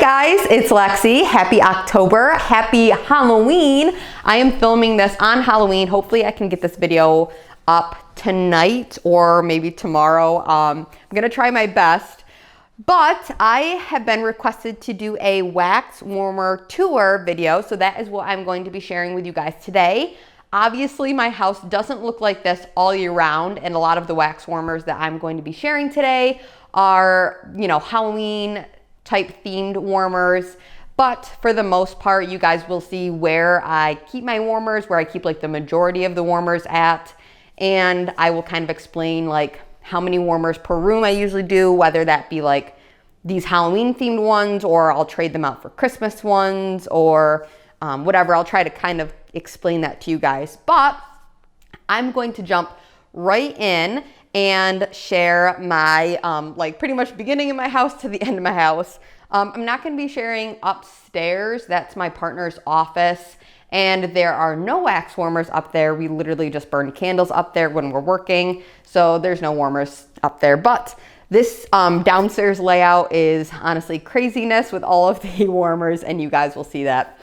Hey guys, it's Lexi. Happy October, happy Halloween. I am filming this on Halloween. Hopefully I can get this video up tonight or maybe tomorrow. I'm gonna try my best, but I have been requested to do a wax warmer tour video, so that is what I'm going to be sharing with you guys today. Obviously my house doesn't look like this all year round, and a lot of the wax warmers that I'm going to be sharing today are, you know, Halloween type themed warmers, but for the most part you guys will see where I keep my warmers, where I keep like the majority of the warmers at, and I will kind of explain like how many warmers per room I usually do, whether that be like these Halloween themed ones or I'll trade them out for Christmas ones or whatever. I'll try to kind of explain that to you guys, but I'm going to jump right in and share my like pretty much beginning of my house to the end of my house. I'm not going to be sharing upstairs. That's my partner's office, and there are no wax warmers up there. We literally just burn candles up there when we're working, so there's no warmers up there. But this downstairs layout is honestly craziness with all of the warmers, and you guys will see that.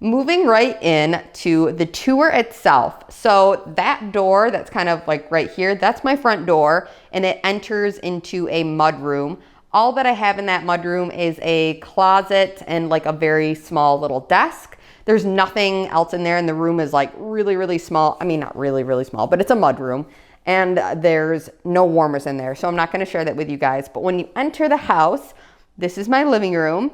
Moving right in to the tour itself. So that door that's kind of like right here, that's my front door, and it enters into a mudroom. All that I have in that mudroom is a closet and like a very small little desk. There's nothing else in there, and the room is like really, really small. I mean, not really, really small, but it's a mudroom, and there's no warmers in there. So I'm not gonna share that with you guys. But when you enter the house, this is my living room.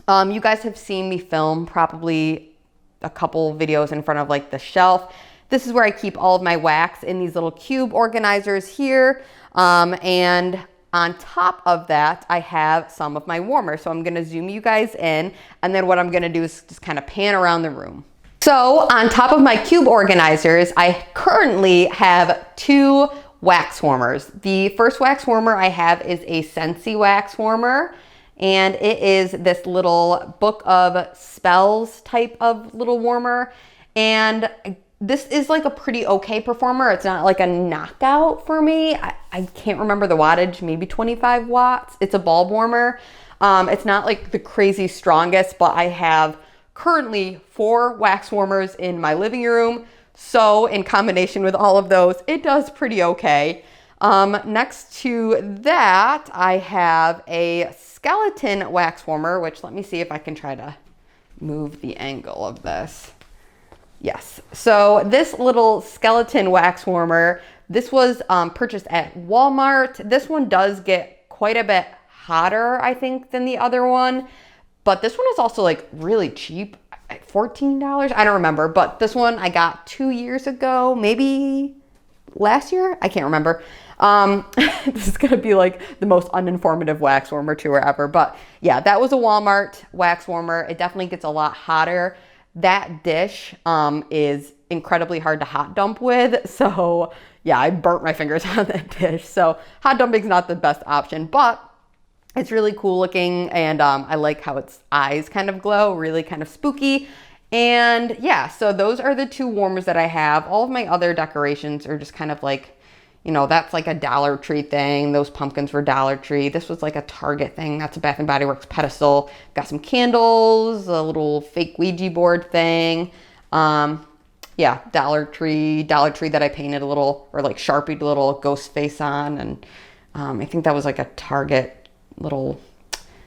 You guys have seen me film probably a couple videos in front of like the shelf. This is where I keep all of my wax in these little cube organizers here. And on top of that, I have some of my warmers. So I'm gonna zoom you guys in, and then what I'm gonna do is just kind of pan around the room. So on top of my cube organizers, I currently have two wax warmers. The first wax warmer I have is a Scentsy wax warmer. And it is this little book of spells type of little warmer. And this is like a pretty okay performer. It's not like a knockout for me. I can't remember the wattage, maybe 25 watts. It's a bulb warmer. It's not like the crazy strongest, but I have currently 4 wax warmers in my living room. So in combination with all of those, it does pretty okay. Next to that, I have a skeleton wax warmer, which let me see if I can try to move the angle of this. Yes, so this little skeleton wax warmer, this was purchased at Walmart. This one does get quite a bit hotter, I think, than the other one, but this one is also like really cheap, $14, I don't remember, but this one I got 2 years ago, maybe last year, I can't remember. This is gonna be like the most uninformative wax warmer tour ever, but yeah, that was a Walmart wax warmer. It definitely gets a lot hotter. That dish is incredibly hard to hot dump with, so yeah, I burnt my fingers on that dish. So hot dumping is not the best option, but it's really cool looking, and I like how its eyes kind of glow, really kind of spooky. And yeah, so those are the 2 warmers that I have. All of my other decorations are just kind of like, you know, that's like a Dollar Tree thing. Those pumpkins were Dollar Tree. This was like a Target thing. That's a Bath & Body Works pedestal. Got some candles, a little fake Ouija board thing. Yeah, Dollar Tree that I painted a little, or like Sharpied a little ghost face on. And I think that was like a Target little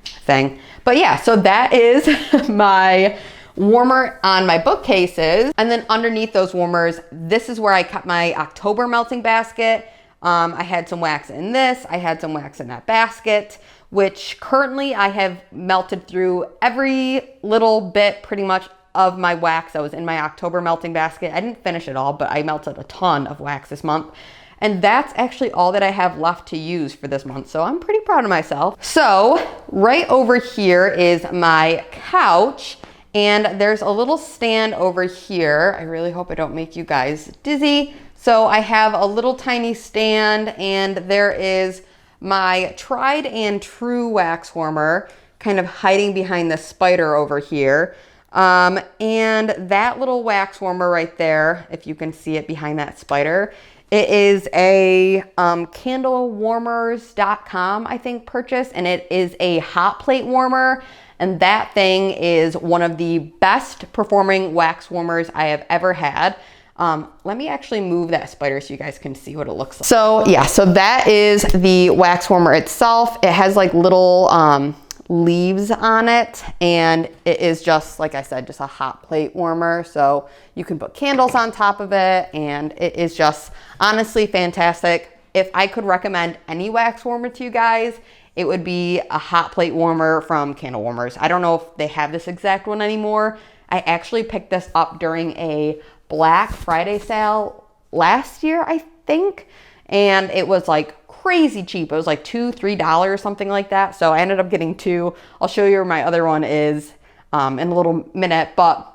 thing. But yeah, so that is my warmer on my bookcases. And then underneath those warmers, this is where I kept my October melting basket. I had some wax in this. I had some wax in that basket, which currently I have melted through every little bit pretty much of my wax that was in my October melting basket. I didn't finish it all, but I melted a ton of wax this month. And that's actually all that I have left to use for this month. So I'm pretty proud of myself. So right over here is my couch. And there's a little stand over here. I really hope I don't make you guys dizzy. So I have a little tiny stand, and there is my tried and true wax warmer kind of hiding behind the spider over here. And that little wax warmer right there, if you can see it behind that spider, It is a candlewarmers.com, I think, purchase, and it is a hot plate warmer. And that thing is one of the best performing wax warmers I have ever had. Let me actually move that spider so you guys can see what it looks like. So yeah, so that is the wax warmer itself. It has like little leaves on it, and it is just, like I said, just a hot plate warmer. So you can put candles on top of it, and it is just honestly fantastic. If I could recommend any wax warmer to you guys, it would be a hot plate warmer from Candle Warmers. I don't know if they have this exact one anymore. I actually picked this up during a Black Friday sale last year, I think, and it was like crazy cheap. It was like $2-3, something like that. So I ended up getting two. I'll show you where my other one is in a little minute, but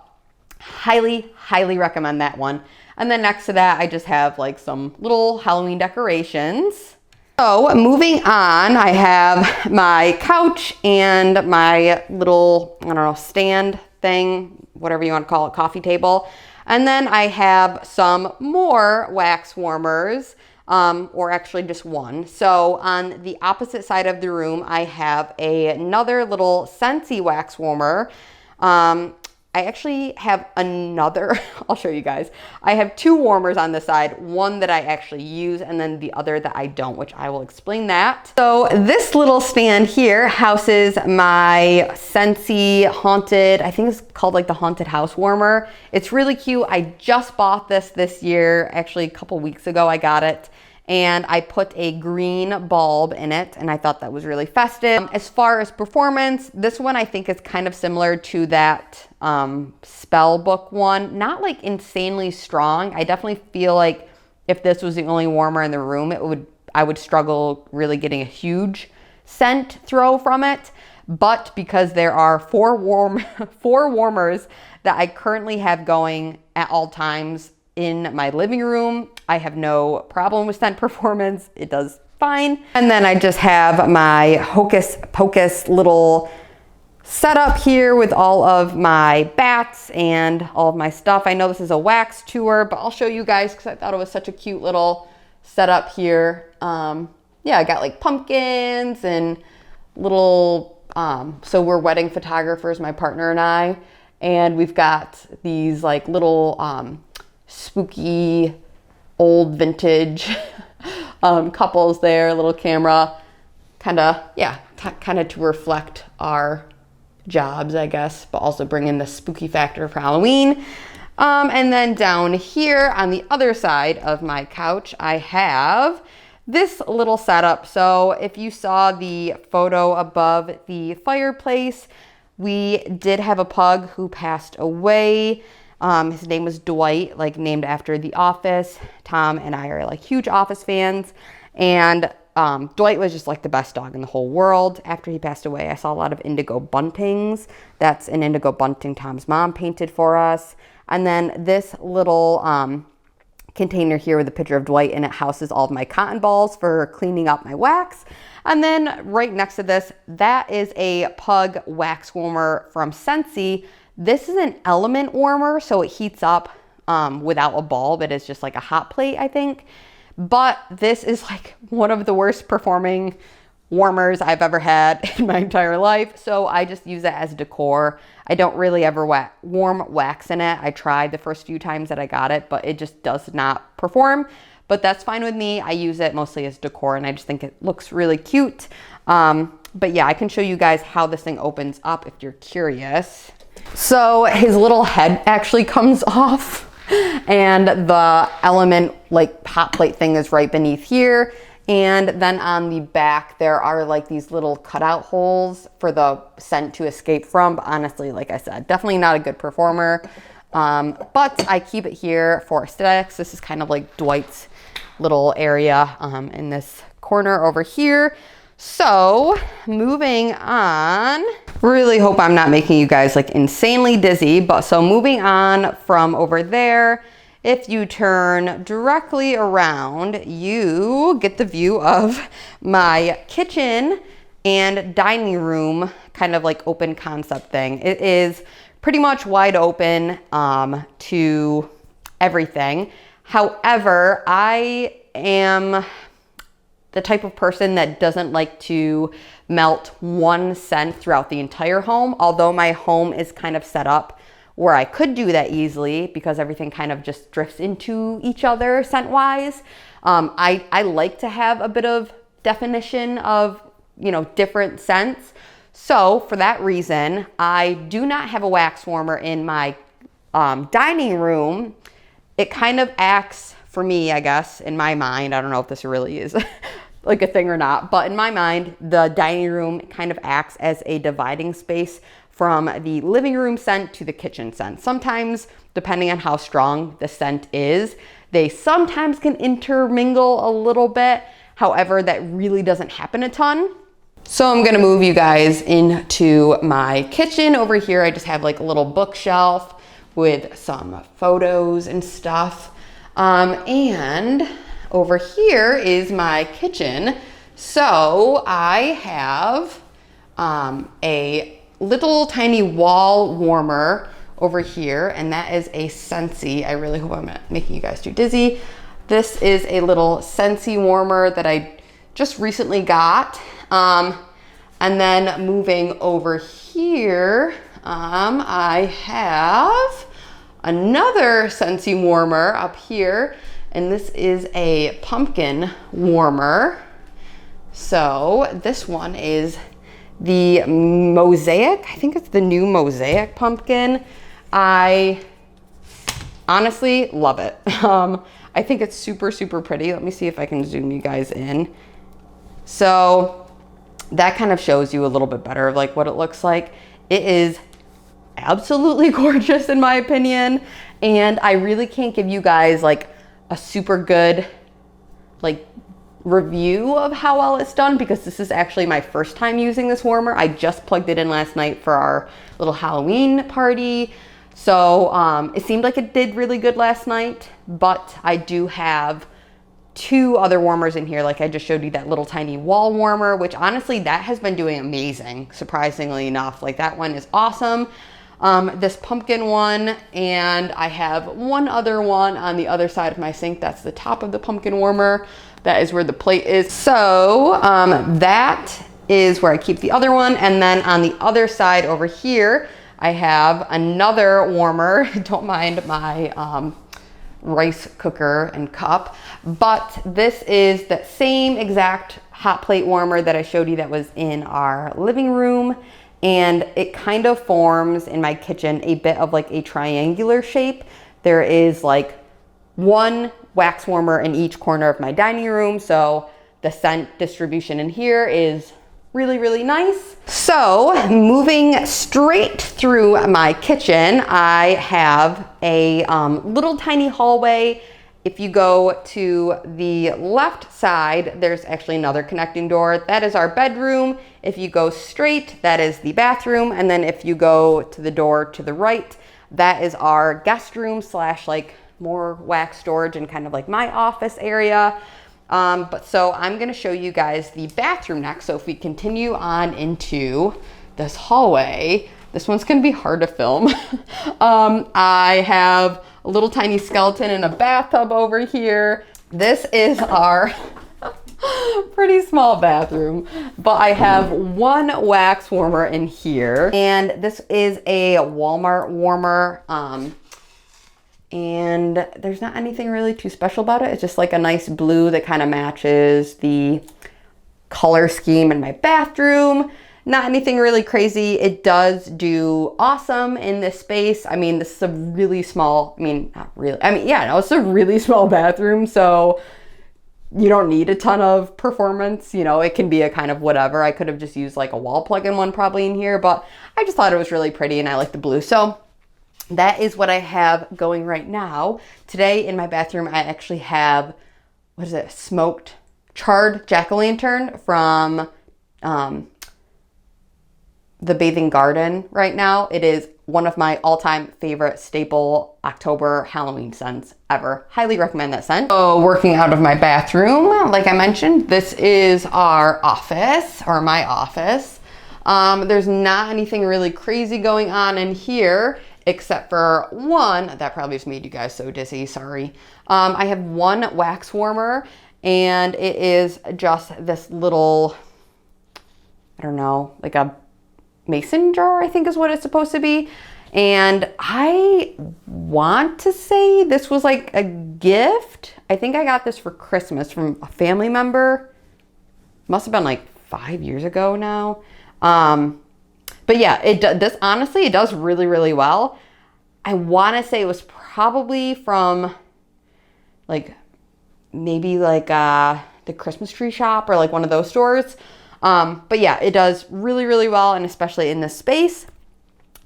highly recommend that one. And then next to that, I just have like some little Halloween decorations. So moving on, I have my couch and my little, I don't know, stand thing, whatever you want to call it, coffee table. And then I have some more wax warmers, or actually just one. So on the opposite side of the room, I have another little Scentsy wax warmer. I actually have another, I'll show you guys. I have two warmers on this side, one that I actually use and then the other that I don't, which I will explain that. So this little stand here houses my Scentsy Haunted, I think it's called like the Haunted House Warmer. It's really cute. I just bought this year, actually a couple weeks ago I got it. And I put a green bulb in it, and I thought that was really festive. As far as performance, this one I think is kind of similar to that spell book one. Not like insanely strong. I definitely feel like if this was the only warmer in the room, I would struggle really getting a huge scent throw from it. But because there are four warmers that I currently have going at all times in my living room, I have no problem with scent performance. It does fine. And then I just have my Hocus Pocus little setup here with all of my bats and all of my stuff. I know this is a wax tour, but I'll show you guys because I thought it was such a cute little setup here. Yeah, I got like pumpkins and little, so we're wedding photographers, my partner and I, and we've got these like little spooky old vintage couples there, little camera, kind of to reflect our jobs, I guess, but also bring in the spooky factor for Halloween. And then down here on the other side of my couch, I have this little setup. So if you saw the photo above the fireplace, we did have a pug who passed away. His name was Dwight, like named after The Office. Tom and I are like huge Office fans. And Dwight was just like the best dog in the whole world. After he passed away, I saw a lot of indigo buntings. That's an indigo bunting Tom's mom painted for us. And then this little container here with a picture of Dwight, and it houses all of my cotton balls for cleaning up my wax. And then right next to this, that is a pug wax warmer from Scentsy. This is an element warmer, so it heats up without a bulb. It is just like a hot plate, I think. But this is like one of the worst performing warmers I've ever had in my entire life. So I just use it as decor. I don't really ever warm wax in it. I tried the first few times that I got it, but it just does not perform. But that's fine with me. I use it mostly as decor, and I just think it looks really cute. But yeah, I can show you guys how this thing opens up if you're curious. So his little head actually comes off, and the element like hot plate thing is right beneath here. And then on the back, there are like these little cutout holes for the scent to escape from. But honestly, like I said, definitely not a good performer. But I keep it here for aesthetics. This is kind of like Dwight's little area in this corner over here. So moving on, really hope I'm not making you guys like insanely dizzy, but so moving on from over there, if you turn directly around, you get the view of my kitchen and dining room, kind of like open concept thing. It is pretty much wide open to everything. However, I am the type of person that doesn't like to melt one scent throughout the entire home, although my home is kind of set up where I could do that easily because everything kind of just drifts into each other scent-wise. I like to have a bit of definition of, you know, different scents. So for that reason, I do not have a wax warmer in my dining room. It kind of acts, for me, I guess, in my mind, I don't know if this really is like a thing or not, but in my mind, the dining room kind of acts as a dividing space from the living room scent to the kitchen scent. Sometimes, depending on how strong the scent is, they sometimes can intermingle a little bit. However, that really doesn't happen a ton. So I'm gonna move you guys into my kitchen. Over here, I just have like a little bookshelf with some photos and stuff. And over here is my kitchen. So I have a little tiny wall warmer over here, and that is a Scentsy. I really hope I'm not making you guys too dizzy. This is a little Scentsy warmer that I just recently got. And then moving over here, I have another Scentsy warmer up here, and this is a pumpkin warmer. So this one is the Mosaic. I think it's the new Mosaic pumpkin. I honestly love it. I think it's super, super pretty. Let me see if I can zoom you guys in. So that kind of shows you a little bit better of like what it looks like. It is absolutely gorgeous in my opinion. And I really can't give you guys like a super good like review of how well it's done because this is actually my first time using this warmer. I just plugged it in last night for our little Halloween party. So it seemed like it did really good last night, but I do have two other warmers in here. Like I just showed you that little tiny wall warmer, which honestly that has been doing amazing, surprisingly enough. Like that one is awesome. This pumpkin one, and I have one other one on the other side of my sink. That's the top of the pumpkin warmer. That is where the plate is. So that is where I keep the other one. And then on the other side over here, I have another warmer. Don't mind my rice cooker and cup, but this is the same exact hot plate warmer that I showed you that was in our living room. And it kind of forms in my kitchen a bit of like a triangular shape. There is like one wax warmer in each corner of my dining room. So the scent distribution in here is really, really nice. So moving straight through my kitchen, I have a little tiny hallway. If you go to the left side, there's actually another connecting door. That is our bedroom. If you go straight, that is the bathroom. And then if you go to the door to the right, that is our guest room slash like more wax storage and kind of like my office area. But so I'm gonna show you guys the bathroom next. So if we continue on into this hallway, this one's gonna be hard to film. I have a little tiny skeleton in a bathtub over here. This is our pretty small bathroom, but I have one wax warmer in here. And this is a Walmart warmer. And there's not anything really too special about it. It's just like a nice blue that kind of matches the color scheme in my bathroom. Not anything really crazy. It does do awesome in this space. I mean, this is a really small, it's a really small bathroom. So you don't need a ton of performance. You know, it can be a kind of whatever. I could have just used like a wall plug-in one probably in here, but I just thought it was really pretty and I like the blue. So that is what I have going right now. Today in my bathroom, I actually have, what is it? Smoked, charred jack-o'-lantern from the Bathing Garden right now. It is one of my all-time favorite staple October Halloween scents ever. Highly recommend that scent. So working out of my bathroom, like I mentioned, this is our office, or my office. There's not anything really crazy going on in here. except for one that probably just made you guys so dizzy, sorry. I have one wax warmer, and it is just this little, I don't know, like a mason jar, I think is what it's supposed to be. And I want to say this was like a gift. I think I got this for Christmas from a family member. Must have been like 5 years ago now. But yeah, this honestly, it does really, really well. I want to say it was probably from like maybe like the Christmas tree shop or like one of those stores. But yeah, it does really, really well, and especially in this space,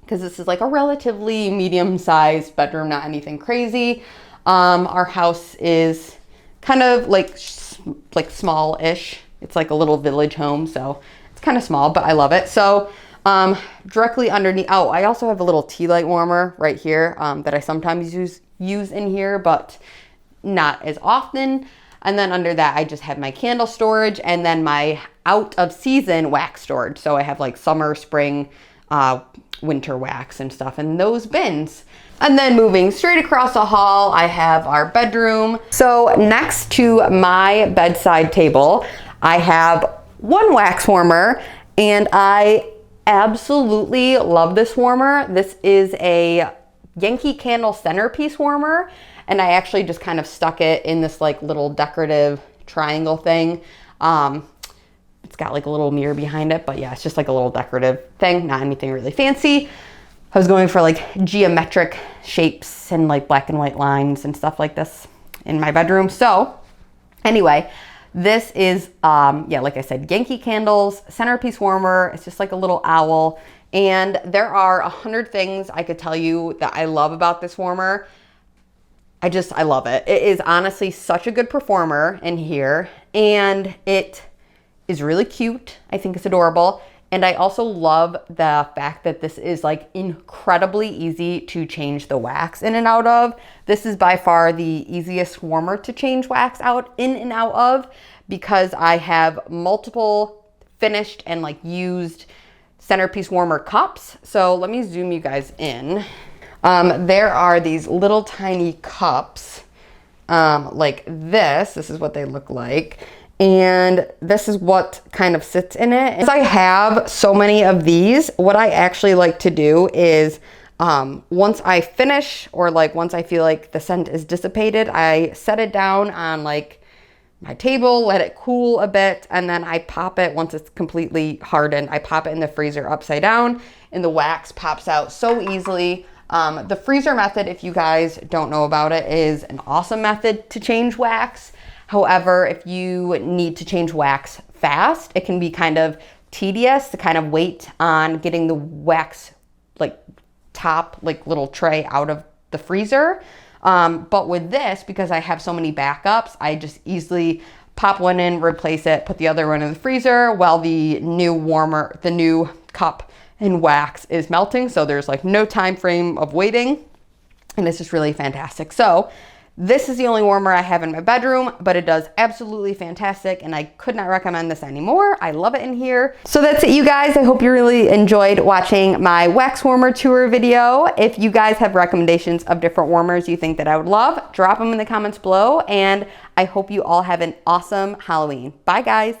because this is like a relatively medium-sized bedroom, not anything crazy. Our house is kind of like small-ish. It's like a little village home, so it's kind of small, but I love it. So directly underneath, oh, I also have a little tea light warmer right here that I sometimes use in here, but not as often. And then under that, I just have my candle storage and then my out of season wax storage. So I have like summer, spring, winter wax and stuff in those bins. And then moving straight across the hall, I have our bedroom. So next to my bedside table, I have one wax warmer, and I absolutely love this warmer. This is a Yankee Candle centerpiece warmer, and I actually just kind of stuck it in this like little decorative triangle thing. It's got like a little mirror behind it, but yeah, it's just like a little decorative thing, not anything really fancy. I was going for like geometric shapes and like black and white lines and stuff like this in my bedroom. So anyway, this is, yeah, like I said, Yankee Candles centerpiece warmer. It's just like a little owl. And there are 100 things I could tell you that I love about this warmer. I love it. It is honestly such a good performer in here, and it is really cute. I think it's adorable. And I also love the fact that this is like incredibly easy to change the wax in and out of. This is by far the easiest warmer to change wax out in and out of, because I have multiple finished and like used centerpiece warmer cups. So let me zoom you guys in. There are these little tiny cups like this. This is what they look like. And this is what kind of sits in it. As I have so many of these, what I actually like to do is once I finish, or like once I feel like the scent is dissipated, I set it down on like my table, let it cool a bit, and then I pop it once it's completely hardened. I pop it in the freezer upside down, and the wax pops out so easily. The freezer method, if you guys don't know about it, is an awesome method to change wax. However, if you need to change wax fast, it can be kind of tedious to kind of wait on getting the wax like top, like little tray out of the freezer. But with this, because I have so many backups, I just easily pop one in, replace it, put the other one in the freezer while the new cup and wax is melting. So there's like no time frame of waiting, and it's just really fantastic. So this is the only warmer I have in my bedroom, but it does absolutely fantastic, and I could not recommend this anymore. I love it in here. So that's it, you guys. I hope you really enjoyed watching my wax warmer tour video. If you guys have recommendations of different warmers you think that I would love, drop them in the comments below, and I hope you all have an awesome Halloween. Bye, guys.